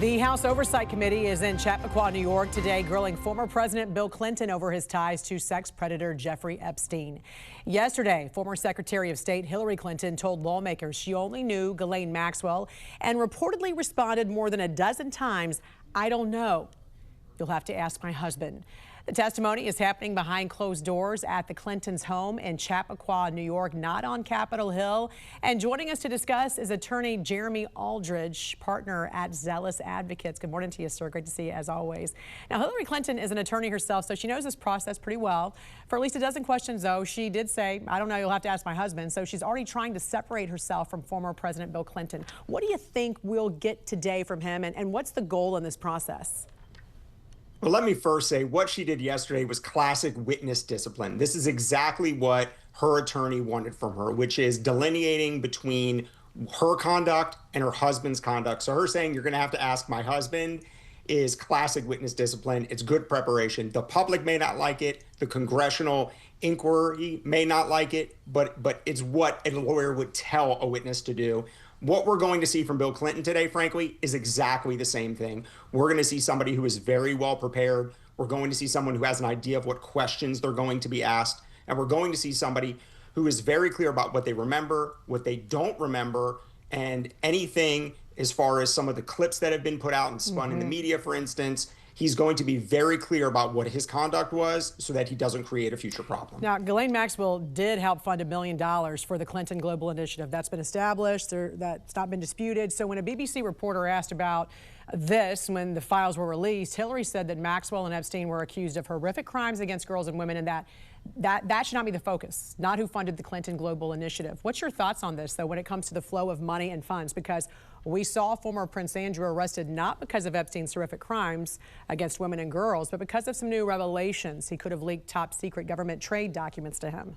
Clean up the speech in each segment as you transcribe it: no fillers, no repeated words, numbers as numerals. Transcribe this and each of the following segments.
The House Oversight Committee is in Chappaqua, New York today, grilling former President Bill Clinton over his ties to sex predator Jeffrey Epstein. Yesterday, former Secretary of State Hillary Clinton told lawmakers she only knew Ghislaine Maxwell and reportedly responded more than a dozen times, "I don't know. You'll have to ask my husband." The testimony is happening behind closed doors at the Clintons' home in Chappaqua, New York, not on Capitol Hill. And joining us to discuss is attorney Jeremy Aldridge, partner at Zealous Advocates. Good morning to you, sir. Great to see you, as always. Now, Hillary Clinton is an attorney herself, so she knows this process pretty well. For at least a dozen questions, though, she did say, "I don't know, you'll have to ask my husband." So she's already trying to separate herself from former President Bill Clinton. What do you think we'll get today from him, and what's the goal in this process? Well, let me first say what she did yesterday was classic witness discipline. This is exactly what her attorney wanted from her, which is delineating between her conduct and her husband's conduct. So her saying, "You're going to have to ask my husband," is classic witness discipline. It's good preparation. The public may not like it. The congressional inquiry may not like it, but it's what a lawyer would tell a witness to do. What we're going to see from Bill Clinton today, frankly, is exactly the same thing. We're going to see somebody who is very well prepared. We're going to see someone who has an idea of what questions they're going to be asked. And we're going to see somebody who is very clear about what they remember, what they don't remember, and anything as far as some of the clips that have been put out and spun in the media, for instance. He's going to be very clear about what his conduct was so that he doesn't create a future problem. Now, Ghislaine Maxwell did help fund $1 million for the Clinton Global Initiative. That's been established. That's not been disputed. So when a BBC reporter asked about this, when the files were released, Hillary said that Maxwell and Epstein were accused of horrific crimes against girls and women, and that should not be the focus, not who funded the Clinton Global Initiative. What's your thoughts on this, though, when it comes to the flow of money and funds? Because we saw former Prince Andrew arrested not because of Epstein's horrific crimes against women and girls, but because of some new revelations. He could have leaked top secret government trade documents to him.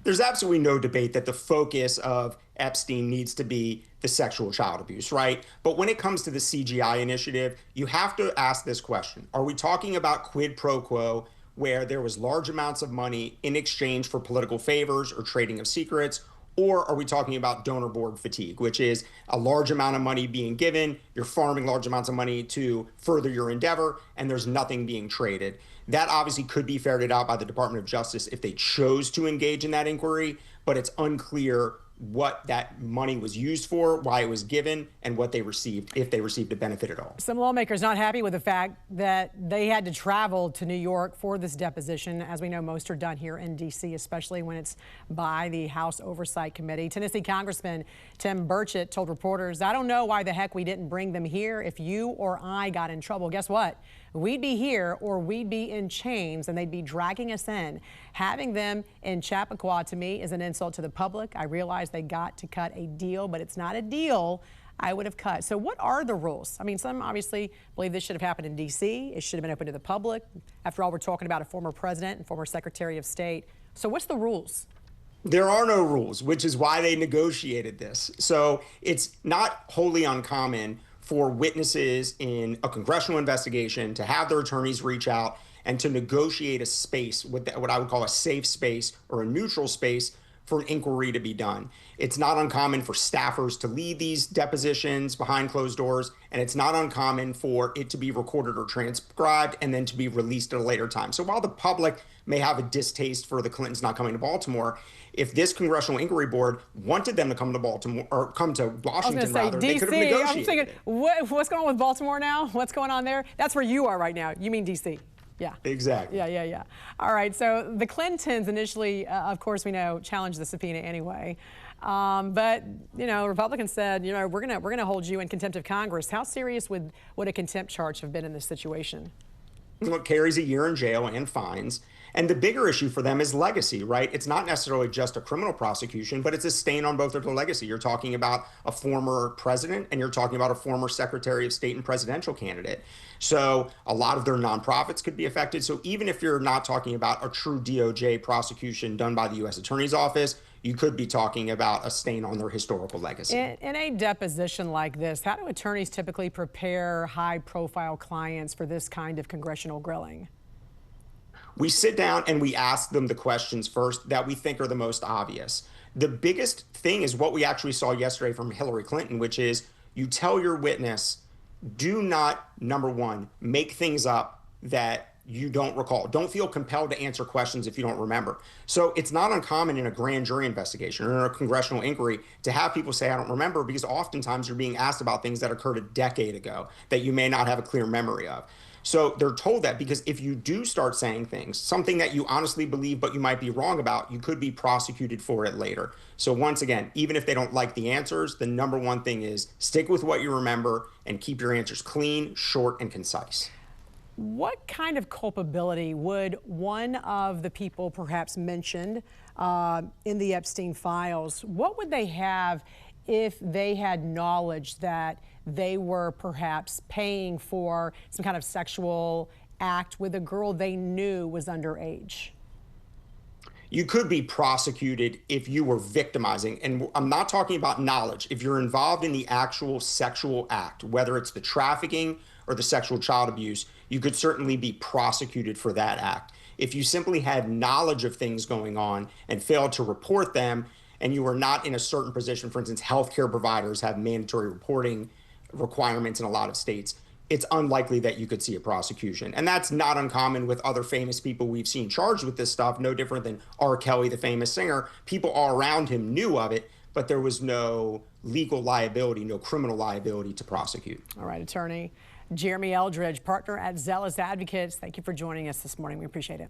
There's absolutely no debate that the focus of Epstein needs to be the sexual child abuse, right? But when it comes to the CGI initiative, you have to ask this question. Are we talking about quid pro quo, where there was large amounts of money in exchange for political favors or trading of secrets? Or are we talking about donor board fatigue, which is a large amount of money being given, you're farming large amounts of money to further your endeavor, and there's nothing being traded? That obviously could be ferreted out by the Department of Justice if they chose to engage in that inquiry, but it's unclear what that money was used for, why it was given, and what they received, if they received a benefit at all. Some lawmakers not happy with the fact that they had to travel to New York for this deposition. As we know, most are done here in D.C., especially when it's by the House Oversight Committee. Tennessee Congressman Tim Burchett told reporters, "I don't know why the heck we didn't bring them here. If you or I got in trouble, guess what? We'd be here or we'd be in chains and they'd be dragging us in. Having them in Chappaqua, to me, is an insult to the public. I realize they got to cut a deal, but it's not a deal I would have cut." So what are the rules? I mean, some obviously believe this should have happened in D.C. It should have been open to the public. After all, we're talking about a former president and former Secretary of State. So what's the rules? There are no rules, which is why they negotiated this. So it's not wholly uncommon for witnesses in a congressional investigation to have their attorneys reach out and to negotiate a space, what I would call a safe space or a neutral space, for an inquiry to be done. It's not uncommon for staffers to lead these depositions behind closed doors, and it's not uncommon for it to be recorded or transcribed and then to be released at a later time. So while the public may have a distaste for the Clintons not coming to Baltimore, if this Congressional Inquiry Board wanted them to come to Baltimore, or come to Washington rather, they could have negotiated. I'm thinking, what's going on with Baltimore now? What's going on there? That's where you are right now. You mean D.C. Yeah. Exactly. Yeah. All right. So the Clintons initially, of course, we know, challenged the subpoena anyway. But, Republicans said, we're gonna hold you in contempt of Congress. How serious would a contempt charge have been in this situation? It carries a year in jail and fines. And the bigger issue for them is legacy, right? It's not necessarily just a criminal prosecution, but it's a stain on both of their legacy. You're talking about a former president and you're talking about a former Secretary of State and presidential candidate. So a lot of their nonprofits could be affected. So even if you're not talking about a true DOJ prosecution done by the U.S. Attorney's Office, you could be talking about a stain on their historical legacy. In a deposition like this, how do attorneys typically prepare high-profile clients for this kind of congressional grilling? We sit down and we ask them the questions first that we think are the most obvious. The biggest thing is what we actually saw yesterday from Hillary Clinton, which is you tell your witness do not, number one, make things up that you don't recall. Don't feel compelled to answer questions if you don't remember. So it's not uncommon in a grand jury investigation or in a congressional inquiry to have people say, I don't remember, because oftentimes you're being asked about things that occurred a decade ago that you may not have a clear memory of. So they're told that because if you do start saying things, something that you honestly believe but you might be wrong about, you could be prosecuted for it later. So once again, even if they don't like the answers, the number one thing is stick with what you remember and keep your answers clean, short, and concise. What kind of culpability would one of the people perhaps mentioned in the Epstein files, what would they have if they had knowledge that they were perhaps paying for some kind of sexual act with a girl they knew was underage? You could be prosecuted if you were victimizing. And I'm not talking about knowledge. If you're involved in the actual sexual act, whether it's the trafficking or the sexual child abuse, you could certainly be prosecuted for that act. If you simply had knowledge of things going on and failed to report them, and you were not in a certain position, for instance, healthcare providers have mandatory reporting requirements in a lot of states, it's unlikely that you could see a prosecution. And that's not uncommon with other famous people we've seen charged with this stuff, no different than R. Kelly, the famous singer. People all around him knew of it, but there was no legal liability, no criminal liability to prosecute. All right, attorney Jeremy Eldridge, partner at Zealous Advocates, thank you for joining us this morning. We appreciate it.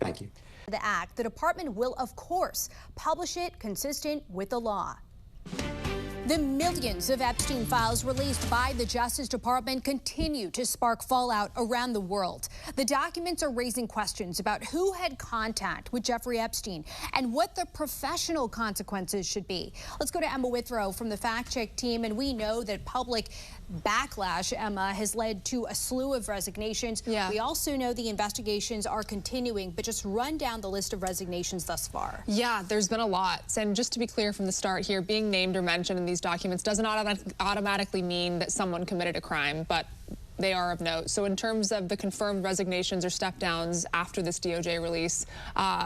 Thank you. The act, the department will, of course, publish it consistent with the law. The millions of Epstein files released by the Justice Department continue to spark fallout around the world. The documents are raising questions about who had contact with Jeffrey Epstein and what the professional consequences should be. Let's go to Emma Withrow from the Fact Check team, and we know that public backlash, Emma, has led to a slew of resignations. Yeah. We also know the investigations are continuing, but just run down the list of resignations thus far. Yeah, there's been a lot. And just to be clear from the start here, being named or mentioned in these documents doesn't automatically mean that someone committed a crime, but they are of note. So in terms of the confirmed resignations or step downs after this DOJ release,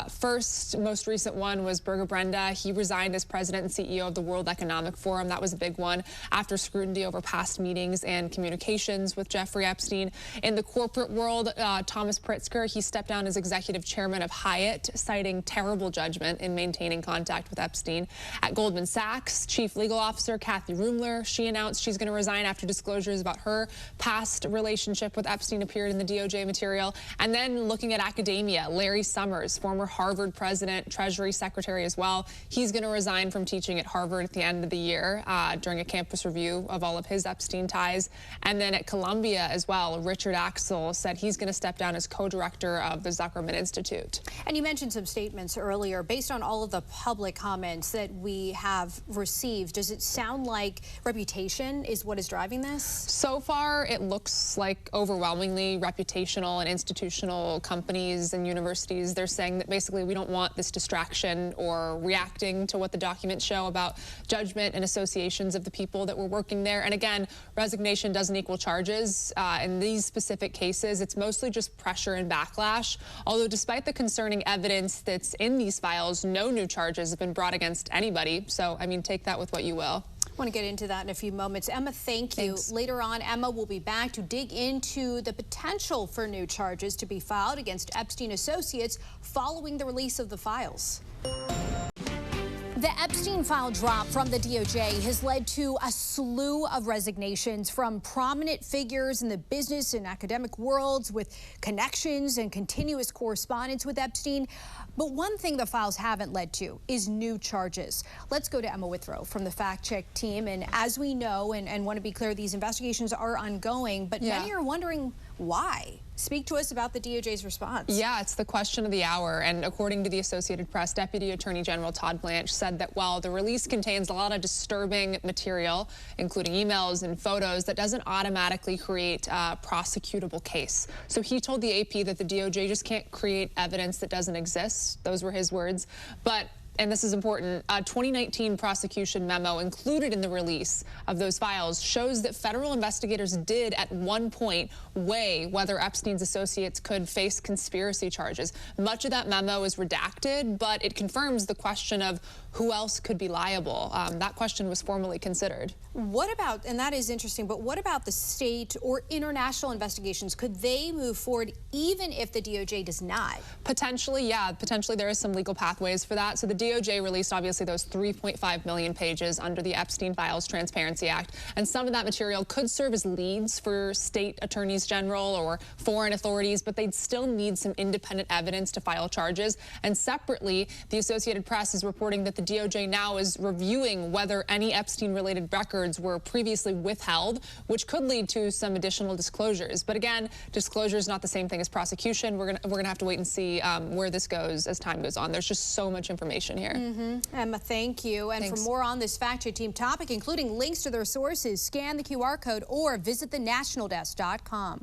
first, most recent one was Børge Brende. He resigned as president and CEO of the World Economic Forum. That was a big one after scrutiny over past meetings and communications with Jeffrey Epstein. In the corporate world, Thomas Pritzker, he stepped down as executive chairman of Hyatt, citing terrible judgment in maintaining contact with Epstein. At Goldman Sachs, chief legal officer Kathy Rumler, she announced she's going to resign after disclosures about her past relationship with Epstein appeared in the DOJ material. And then looking at academia, Larry Summers, former Harvard president, Treasury secretary as well, he's going to resign from teaching at Harvard at the end of the year during a campus review of all of his Epstein ties. And then at Columbia as well, Richard Axel said he's going to step down as co-director of the Zuckerman Institute. And you mentioned some statements earlier. Based on all of the public comments that we have received, does it sound like reputation is what is driving this? So far, it looks like overwhelmingly reputational and institutional companies and universities. They're saying that basically we don't want this distraction or reacting to what the documents show about judgment and associations of the people that were working there. And again, resignation doesn't equal charges. In these specific cases, it's mostly just pressure and backlash. Although despite the concerning evidence that's in these files, no new charges have been brought against anybody. So, I mean, take that with what you will. I want to get into that in a few moments. Emma, thank you. Thanks. Later on, Emma will be back to dig into the potential for new charges to be filed against Epstein associates following the release of the files. The Epstein file drop from the DOJ has led to a slew of resignations from prominent figures in the business and academic worlds with connections and continuous correspondence with Epstein. But one thing the files haven't led to is new charges. Let's go to Emma Withrow from the Fact Check team. And as we know, and want to be clear, these investigations are ongoing, but many are wondering why. Speak to us about the DOJ's response. Yeah, it's the question of the hour. And according to the Associated Press, Deputy Attorney General Todd Blanche said that while the release contains a lot of disturbing material, including emails and photos, that doesn't automatically create a prosecutable case. So he told the AP that the DOJ just can't create evidence that doesn't exist. Those were his words. But and this is important, a 2019 prosecution memo included in the release of those files shows that federal investigators did at one point weigh whether Epstein's associates could face conspiracy charges. Much of that memo is redacted, but it confirms the question of who else could be liable. That question was formally considered. What about, and that is interesting, but what about the state or international investigations? Could they move forward even if the DOJ does not? Potentially, yeah. Potentially there is some legal pathways for that. So the DOJ released obviously those 3.5 million pages under the Epstein Files Transparency Act, and some of that material could serve as leads for state attorneys general or foreign authorities, but they'd still need some independent evidence to file charges. And separately, the Associated Press is reporting that the DOJ now is reviewing whether any Epstein-related records were previously withheld, which could lead to some additional disclosures. But again, disclosure is not the same thing as prosecution. We're gonna have to wait and see where this goes as time goes on. There's just so much information here. Emma, thank you. And Thanks. for more on this Fact Check Team topic, including links to their sources, scan the QR code or visit thenationaldesk.com.